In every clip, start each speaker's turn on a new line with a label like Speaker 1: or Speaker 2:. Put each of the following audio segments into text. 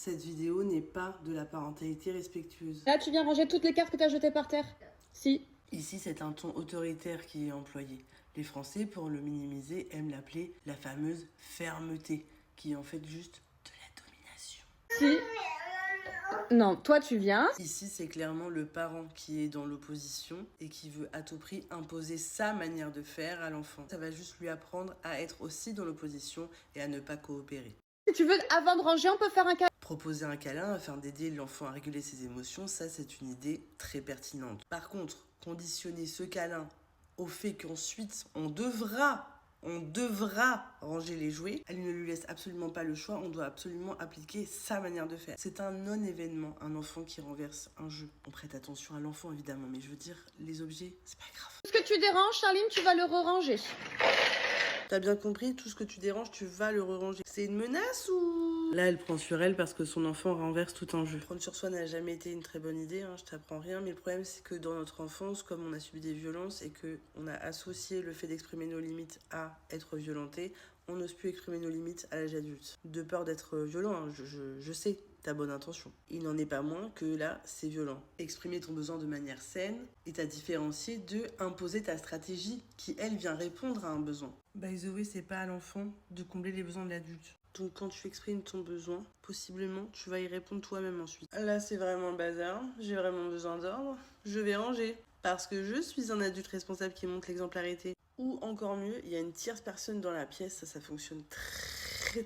Speaker 1: Cette vidéo n'est pas de la parentalité respectueuse.
Speaker 2: Là, tu viens ranger toutes les cartes que tu as jetées par terre. Si.
Speaker 1: Ici, c'est un ton autoritaire qui est employé. Les Français, pour le minimiser, aiment l'appeler la fameuse fermeté, qui est en fait juste de la domination.
Speaker 2: Si. Non, toi tu viens.
Speaker 1: Ici, c'est clairement le parent qui est dans l'opposition et qui veut à tout prix imposer sa manière de faire à l'enfant. Ça va juste lui apprendre à être aussi dans l'opposition et à ne pas coopérer.
Speaker 2: Si tu veux, avant de ranger, on peut faire un câlin.
Speaker 1: Proposer un câlin afin d'aider l'enfant à réguler ses émotions, ça c'est une idée très pertinente. Par contre, conditionner ce câlin au fait qu'ensuite on devra ranger les jouets, elle ne lui laisse absolument pas le choix, on doit absolument appliquer sa manière de faire. C'est un non-événement, un enfant qui renverse un jeu. On prête attention à l'enfant évidemment, mais je veux dire, les objets, c'est pas grave.
Speaker 2: Tout ce que tu déranges, Charline, tu vas le re-ranger.
Speaker 1: T'as bien compris, tout ce que tu déranges, tu vas le ranger. C'est une menace ou... Là, elle prend sur elle parce que son enfant renverse tout un jeu. Prendre sur soi n'a jamais été une très bonne idée, hein, je t'apprends rien. Mais le problème, c'est que dans notre enfance, comme on a subi des violences et qu'on a associé le fait d'exprimer nos limites à être violenté, on n'ose plus exprimer nos limites à l'âge adulte. De peur d'être violent, hein, je sais ta bonne intention. Il n'en est pas moins que là, c'est violent. Exprimer ton besoin de manière saine est à différencier de imposer ta stratégie qui, elle, vient répondre à un besoin. By the way, c'est pas à l'enfant de combler les besoins de l'adulte. Donc quand tu exprimes ton besoin, possiblement, tu vas y répondre toi-même ensuite. Là, c'est vraiment le bazar. J'ai vraiment besoin d'ordre. Je vais ranger. Parce que je suis un adulte responsable qui montre l'exemplarité. Ou encore mieux, il y a une tierce personne dans la pièce. Ça fonctionne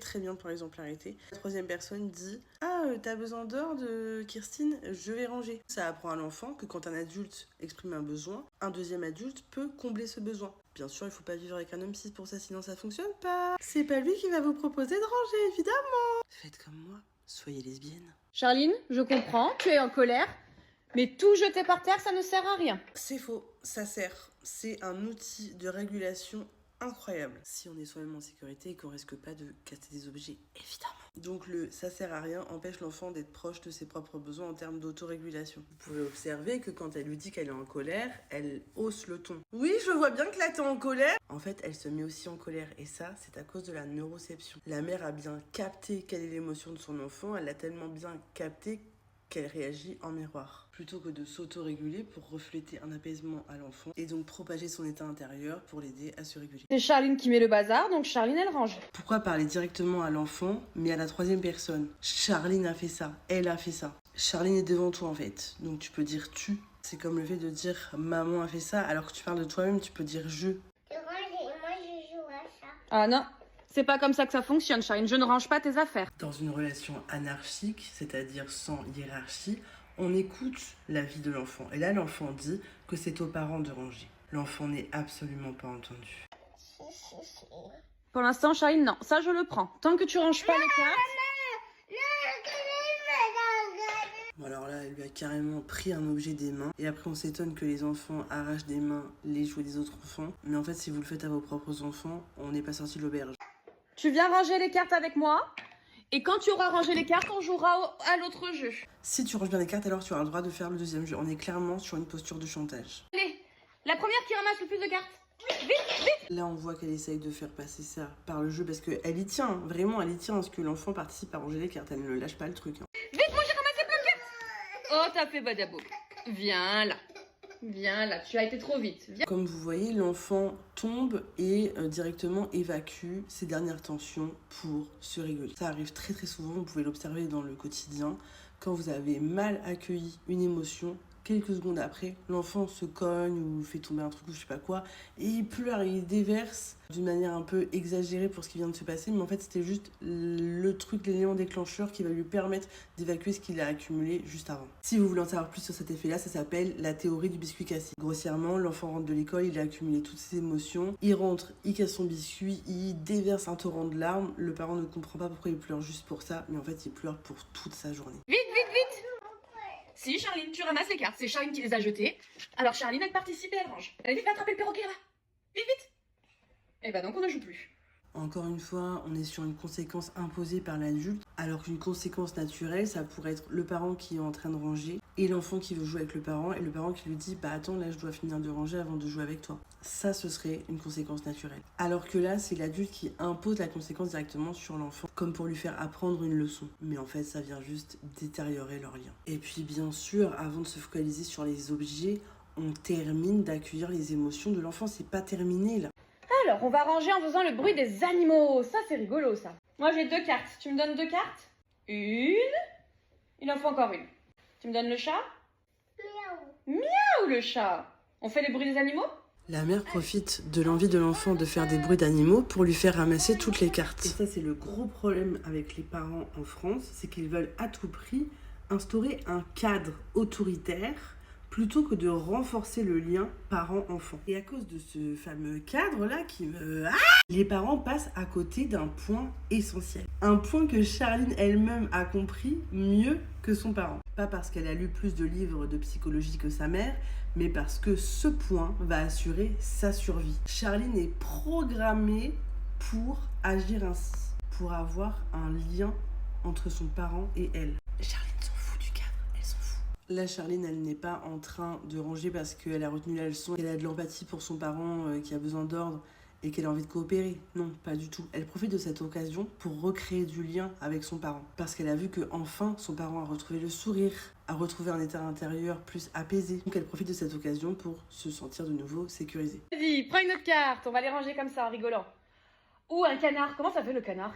Speaker 1: très bien pour l'exemplarité. La troisième personne dit « Ah, t'as besoin d'ordre, Kirstine, je vais ranger. » Ça apprend à l'enfant que quand un adulte exprime un besoin, un deuxième adulte peut combler ce besoin. Bien sûr, il faut pas vivre avec un homme cis pour ça, sinon ça fonctionne pas. C'est pas lui qui va vous proposer de ranger, évidemment. Faites comme moi, soyez lesbienne.
Speaker 2: Charline, je comprends, tu es en colère, mais tout jeter par terre, ça ne sert à rien.
Speaker 1: C'est faux, ça sert. C'est un outil de régulation incroyable. Si on est soi-même en sécurité et qu'on risque pas de casser des objets, évidemment. Donc le ça sert à rien empêche l'enfant d'être proche de ses propres besoins en termes d'autorégulation. Vous pouvez observer que quand elle lui dit qu'elle est en colère, elle hausse le ton. Oui, je vois bien que là t'es en colère. En fait, elle se met aussi en colère et ça, c'est à cause de la neuroception. La mère a bien capté quelle est l'émotion de son enfant, elle l'a tellement bien capté qu'elle réagit en miroir, plutôt que de s'autoréguler pour refléter un apaisement à l'enfant et donc propager son état intérieur pour l'aider à se réguler.
Speaker 2: C'est Charline qui met le bazar, donc Charline, elle range.
Speaker 1: Pourquoi parler directement à l'enfant, mais à la troisième personne? Charline a fait ça, elle a fait ça. Charline est devant toi en fait, donc tu peux dire tu. C'est comme le fait de dire maman a fait ça, alors que tu parles de toi-même, tu peux dire je.
Speaker 3: Moi, je joue à ça.
Speaker 2: Ah non, c'est pas comme ça que ça fonctionne, Charline, je ne range pas tes affaires.
Speaker 1: Dans une relation anarchique, c'est-à-dire sans hiérarchie, on écoute la vie de l'enfant. Et là, l'enfant dit que c'est aux parents de ranger. L'enfant n'est absolument pas entendu.
Speaker 3: Si.
Speaker 2: Pour l'instant, Charline, non, ça je le prends. Tant que tu ranges pas les cartes...
Speaker 1: Bon alors là, elle lui a carrément pris un objet des mains. Et après, on s'étonne que les enfants arrachent des mains les jouets des autres enfants. Mais en fait, si vous le faites à vos propres enfants, on n'est pas sorti de l'auberge.
Speaker 2: Tu viens ranger les cartes avec moi, et quand tu auras rangé les cartes, on jouera à l'autre jeu.
Speaker 1: Si tu ranges bien les cartes, alors tu auras le droit de faire le deuxième jeu. On est clairement sur une posture de chantage.
Speaker 2: Allez, la première qui ramasse le plus de cartes. Vite.
Speaker 1: Là, on voit qu'elle essaye de faire passer ça par le jeu parce qu'elle y tient, vraiment, elle y tient à ce que l'enfant participe à ranger les cartes. Elle ne lâche pas le truc.
Speaker 2: Vite, moi j'ai ramassé plein de cartes. Oh, t'as fait badabou. Viens là, tu as été trop vite. Viens.
Speaker 1: Comme vous voyez, l'enfant tombe et directement évacue ses dernières tensions pour se réguler. Ça arrive très souvent, vous pouvez l'observer dans le quotidien. Quand vous avez mal accueilli une émotion, quelques secondes après, l'enfant se cogne ou fait tomber un truc ou je sais pas quoi, et il pleure, il déverse d'une manière un peu exagérée pour ce qui vient de se passer, mais en fait c'était juste le truc, l'élément déclencheur qui va lui permettre d'évacuer ce qu'il a accumulé juste avant. Si vous voulez en savoir plus sur cet effet-là, ça s'appelle la théorie du biscuit cassé. Grossièrement, l'enfant rentre de l'école, il a accumulé toutes ses émotions, il rentre, il casse son biscuit, il déverse un torrent de larmes, le parent ne comprend pas pourquoi il pleure juste pour ça, mais en fait il pleure pour toute sa journée.
Speaker 2: Vite. Si, Charline, tu ramasses les cartes. C'est Charline qui les a jetées. Alors Charline, elle participe et elle range. Allez, vite, va attraper le perroquet là-bas. Vite. Et bah donc on ne joue plus.
Speaker 1: Encore une fois, on est sur une conséquence imposée par l'adulte, alors qu'une conséquence naturelle, ça pourrait être le parent qui est en train de ranger et l'enfant qui veut jouer avec le parent et le parent qui lui dit « Bah attends, là je dois finir de ranger avant de jouer avec toi ». Ça, ce serait une conséquence naturelle. Alors que là, c'est l'adulte qui impose la conséquence directement sur l'enfant, comme pour lui faire apprendre une leçon. Mais en fait, ça vient juste détériorer leur lien. Et puis bien sûr, avant de se focaliser sur les objets, on termine d'accueillir les émotions de l'enfant. C'est pas terminé là.
Speaker 2: Alors, on va ranger en faisant le bruit des animaux. Ça, c'est rigolo, ça. Moi, j'ai 2 cartes. Tu me donnes 2 cartes? Une. Il en faut encore une. Tu me donnes le chat?
Speaker 3: Miaou.
Speaker 2: Miaou, le chat. On fait les bruits des animaux?
Speaker 1: La mère profite de l'envie de l'enfant de faire des bruits d'animaux pour lui faire ramasser toutes les cartes. Et ça, c'est le gros problème avec les parents en France, c'est qu'ils veulent à tout prix instaurer un cadre autoritaire plutôt que de renforcer le lien parent-enfant. Et à cause de ce fameux cadre-là les parents passent à côté d'un point essentiel. Un point que Charline elle-même a compris mieux que son parent. Pas parce qu'elle a lu plus de livres de psychologie que sa mère, mais parce que ce point va assurer sa survie. Charline est programmée pour agir ainsi, pour avoir un lien entre son parent et elle. Charline s'en fout du cadre, elle s'en fout. Là, Charline, elle n'est pas en train de ranger parce qu'elle a retenu la leçon, qu'elle a de l'empathie pour son parent qui a besoin d'ordre et qu'elle a envie de coopérer. Non, pas du tout. Elle profite de cette occasion pour recréer du lien avec son parent. Parce qu'elle a vu que enfin son parent a retrouvé le sourire, a retrouvé un état intérieur plus apaisé. Donc elle profite de cette occasion pour se sentir de nouveau sécurisée.
Speaker 2: Vas-y, prends une autre carte. On va les ranger comme ça, en rigolant. Ou un canard. Comment ça fait le canard?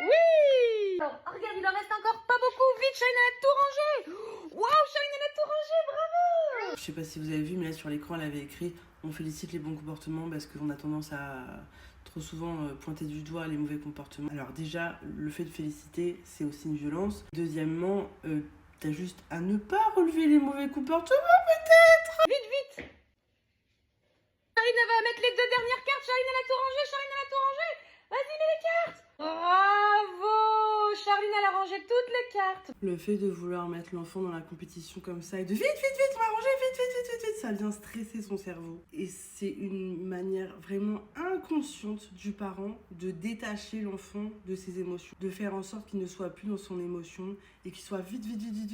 Speaker 2: Oui. Alors, regarde, il en reste encore pas beaucoup. Vite, Charline, elle a tout rangé. Waouh, Charline, elle a tout rangé. Bravo.
Speaker 1: Je sais pas si vous avez vu, mais là sur l'écran, elle avait écrit « On félicite les bons comportements » parce qu'on a tendance à trop souvent pointer du doigt les mauvais comportements. Alors déjà, le fait de féliciter, c'est aussi une violence. Deuxièmement, t'as juste à ne pas relever les mauvais comportements peut-être.
Speaker 2: Vite. Charline, elle va mettre les 2 dernières cartes. Charline, elle a tout rangé. Charline, elle a tout rangé. Vas-y, mets les cartes. Bravo. Charline, elle a rangé toutes les cartes.
Speaker 1: Le fait de vouloir mettre l'enfant dans la compétition comme ça et de vite, on va ranger, vite, ça vient stresser son cerveau. Et c'est une manière vraiment inconsciente du parent de détacher l'enfant de ses émotions, de faire en sorte qu'il ne soit plus dans son émotion et qu'il soit vite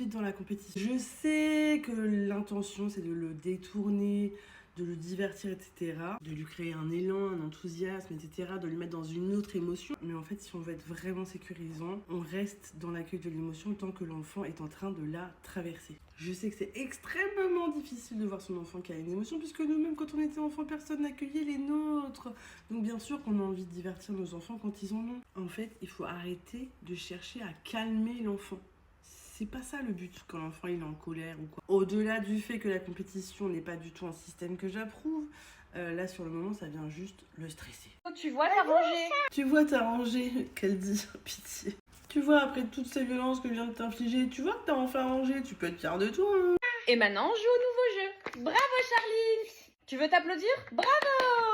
Speaker 1: dans la compétition. Je sais que l'intention, c'est de le détourner, de le divertir, etc. De lui créer un élan, un enthousiasme, etc. De lui mettre dans une autre émotion. Mais en fait, si on veut être vraiment sécurisant, on reste dans l'accueil de l'émotion tant que l'enfant est en train de la traverser. Je sais que c'est extrêmement difficile de voir son enfant qui a une émotion, puisque nous-mêmes, quand on était enfant, personne n'accueillait les nôtres. Donc bien sûr qu'on a envie de divertir nos enfants quand ils en ont. En fait, il faut arrêter de chercher à calmer l'enfant. C'est pas ça le but quand l'enfant il est en colère ou quoi. Au-delà du fait que la compétition n'est pas du tout un système que j'approuve, là sur le moment ça vient juste le stresser.
Speaker 2: Tu vois, t'as rangé.
Speaker 1: Tu vois, t'as rangé, qu'elle dit, pitié. Tu vois, après toutes ces violences que je viens de t'infliger, tu vois que t'as enfin rangé, tu peux être fière de toi. Hein.
Speaker 2: Et maintenant, on joue au nouveau jeu. Bravo, Charline. Tu veux t'applaudir? Bravo.